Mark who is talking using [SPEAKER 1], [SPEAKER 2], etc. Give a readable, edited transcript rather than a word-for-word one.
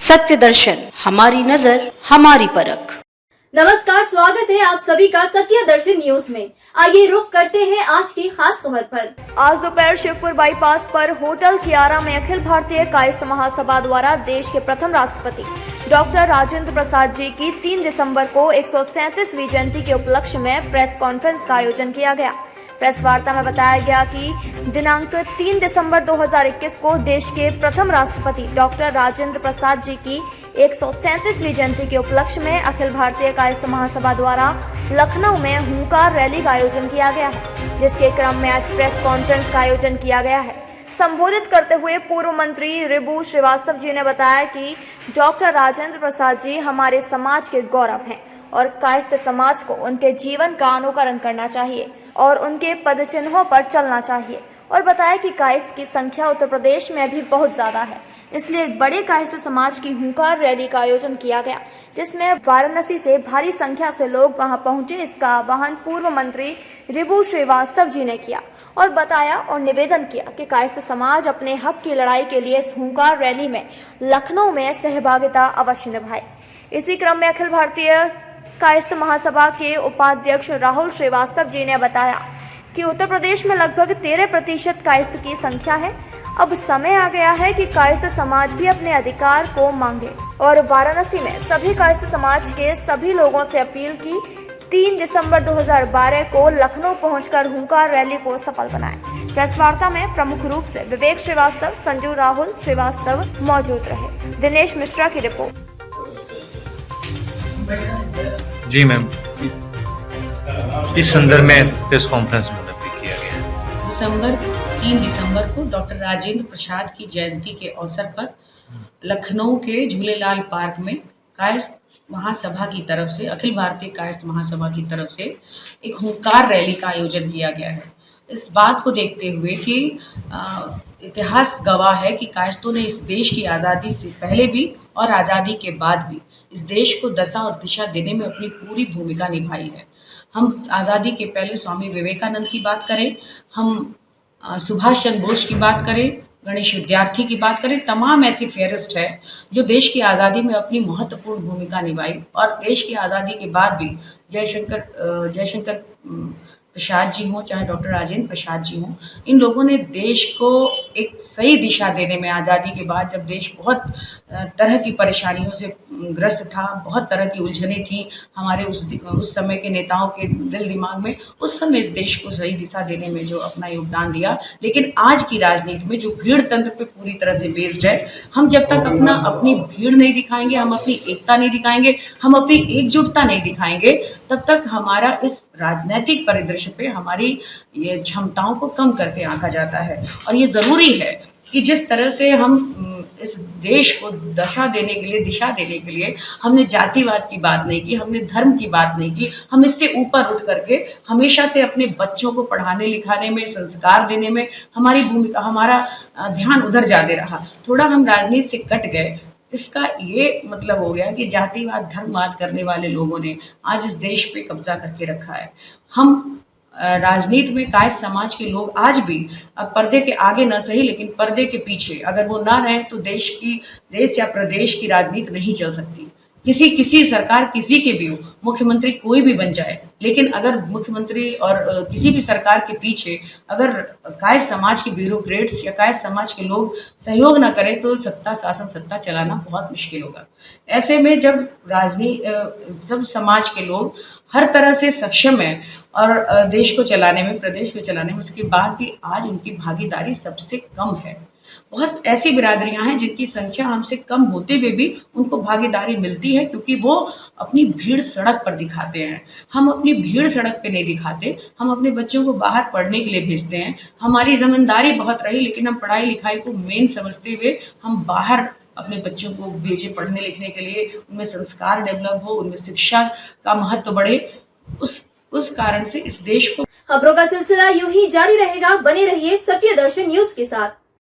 [SPEAKER 1] सत्य दर्शन, हमारी नजर, हमारी परख।
[SPEAKER 2] नमस्कार, स्वागत है आप सभी का सत्य दर्शन न्यूज में। आइए रुक करते हैं आज की खास खबर पर। आज दोपहर शिवपुर बाईपास पर होटल कियारा में अखिल भारतीय कायस्थ महासभा द्वारा देश के प्रथम राष्ट्रपति डॉक्टर राजेंद्र प्रसाद जी की 3 दिसंबर को 137वीं जयंती के उपलक्ष्य में प्रेस कॉन्फ्रेंस का आयोजन किया गया। प्रेस वार्ता में बताया गया कि दिनांक 3 दिसंबर 2021 को देश के प्रथम राष्ट्रपति डॉक्टर राजेंद्र प्रसाद जी की 137वीं जयंती के उपलक्ष्य में अखिल भारतीय कायस्थ महासभा द्वारा लखनऊ में हुंकार रैली का आयोजन किया गया है, जिसके क्रम में आज प्रेस कॉन्फ्रेंस का आयोजन किया गया है। संबोधित करते हुए पूर्व मंत्री रिबू श्रीवास्तव जी ने बताया कि डॉक्टर राजेंद्र प्रसाद जी हमारे समाज के गौरव हैं और कायस्थ समाज को उनके जीवन का अनुकरण करना चाहिए और उनके पदचिन्हों पर चलना चाहिए, और बताया कि कायस्थ की संख्या उत्तर प्रदेश में भी बहुत ज़्यादा है, इसलिए एक बड़े कायस्थ समाज की हुंकार रैली का आयोजन किया गया, जिसमें वाराणसी से भारी संख्या से लोग वहां पहुंचे। इसका आह्वान पूर्व मंत्री रिबू श्रीवास्तव जी ने किया और बताया और निवेदन किया कि कायस्थ समाज अपने हक की लड़ाई के लिए इस हुंकार रैली में लखनऊ में सहभागिता अवश्य निभाए। इसी क्रम में अखिल भारतीय कायस्थ महासभा के उपाध्यक्ष राहुल श्रीवास्तव जी ने बताया कि उत्तर प्रदेश में लगभग 13% कायस्थ की संख्या है। अब समय आ गया है कि कायस्थ समाज भी अपने अधिकार को मांगे, और वाराणसी में सभी कायस्थ समाज के सभी लोगों से अपील की 3 दिसंबर 2012 को लखनऊ पहुंचकर हुंकार रैली को सफल बनाएं। प्रेस वार्ता में प्रमुख रूप से विवेक श्रीवास्तव, संजू राहुल श्रीवास्तव मौजूद रहे। दिनेश मिश्रा की रिपोर्ट।
[SPEAKER 3] जी मैम, इस संदर्भ में प्रेस कॉन्फ्रेंस मुलतवी किया गया।
[SPEAKER 4] 3 दिसंबर को डॉक्टर राजेंद्र प्रसाद की जयंती के अवसर पर लखनऊ के झूलेलाल पार्क में कायस्थ महासभा की तरफ से, अखिल भारतीय कायस्थ महासभा की तरफ से एक हुंकार रैली का आयोजन किया गया है। इस बात को देखते हुए कि इतिहास गवाह है कि कायस्थों ने इस देश की आज़ादी से पहले भी और आज़ादी के बाद भी इस देश को दशा और दिशा देने में अपनी पूरी भूमिका निभाई है। हम आज़ादी के पहले स्वामी विवेकानंद की बात करें, हम सुभाष चंद्र बोस की बात करें, गणेश विद्यार्थी की बात करें, तमाम ऐसी फेरिस्ट है जो देश की आज़ादी में अपनी महत्वपूर्ण भूमिका निभाई, और देश की आज़ादी के बाद भी जयशंकर प्रसाद जी हों, चाहे डॉक्टर राजेंद्र प्रसाद जी हों, इन लोगों ने देश को एक सही दिशा देने में, आज़ादी के बाद जब देश बहुत तरह की परेशानियों से ग्रस्त था, बहुत तरह की उलझनें थी हमारे उस समय के नेताओं के दिल दिमाग में, उस समय इस देश को सही दिशा देने में जो अपना योगदान दिया। लेकिन आज की राजनीति में जो भीड़ तंत्र पे पूरी तरह से बेस्ड है, हम जब तक अपनी भीड़ नहीं दिखाएंगे, हम अपनी एकता नहीं दिखाएंगे, हम अपनी एकजुटता नहीं दिखाएंगे, तब तक हमारा इस राजनीतिक परिदृश्य पे हमारी ये क्षमताओं को कम करके आंका जाता है। और ये ज़रूरी है कि जिस तरह से हम इस देश को दिशा देने के लिए हमने जातिवाद की बात नहीं की, हमने धर्म की बात नहीं की, हम इससे ऊपर उठ करके हमेशा से अपने बच्चों को पढ़ाने लिखाने में, संस्कार देने में हमारी भूमिका, हमारा ध्यान उधर ज़्यादा रहा। थोड़ा हम राजनीति से कट गए। इसका ये मतलब हो गया कि जातिवाद, धर्मवाद करने वाले लोगों ने आज इस देश पे कब्जा करके रखा है। हम राजनीति में कायस्थ समाज के लोग आज भी, अब पर्दे के आगे न सही लेकिन पर्दे के पीछे अगर वो ना रहें तो देश या प्रदेश की राजनीति नहीं चल सकती। किसी सरकार किसी के भी हो, मुख्यमंत्री कोई भी बन जाए, लेकिन अगर मुख्यमंत्री और किसी भी सरकार के पीछे अगर कायस्थ समाज के ब्यूरोक्रेट्स या कायस्थ समाज के लोग सहयोग ना करें तो सत्ता चलाना बहुत मुश्किल होगा। ऐसे में जब समाज के लोग हर तरह से सक्षम है और देश को चलाने में, प्रदेश को चलाने में, उसके बाद भी आज उनकी भागीदारी सबसे कम है। बहुत ऐसी बिरादरियां हैं जिनकी संख्या हमसे कम होते हुए भी उनको भागीदारी मिलती है, क्योंकि वो अपनी भीड़ सड़क पर दिखाते हैं। हम अपनी भीड़ सड़क पे नहीं दिखाते, हम अपने बच्चों को बाहर पढ़ने के लिए भेजते हैं। हमारी जिम्मेदारी बहुत रही, लेकिन हम पढ़ाई लिखाई को मेन समझते हुए हम बाहर अपने बच्चों को भेजे पढ़ने लिखने के लिए, उनमें संस्कार डेवलप हो, उनमें शिक्षा का महत्व बढ़े। उस कारण से इस देश को
[SPEAKER 2] खबरों का सिलसिला यूं ही जारी रहेगा। बने रहिए सत्य दर्शन न्यूज के साथ।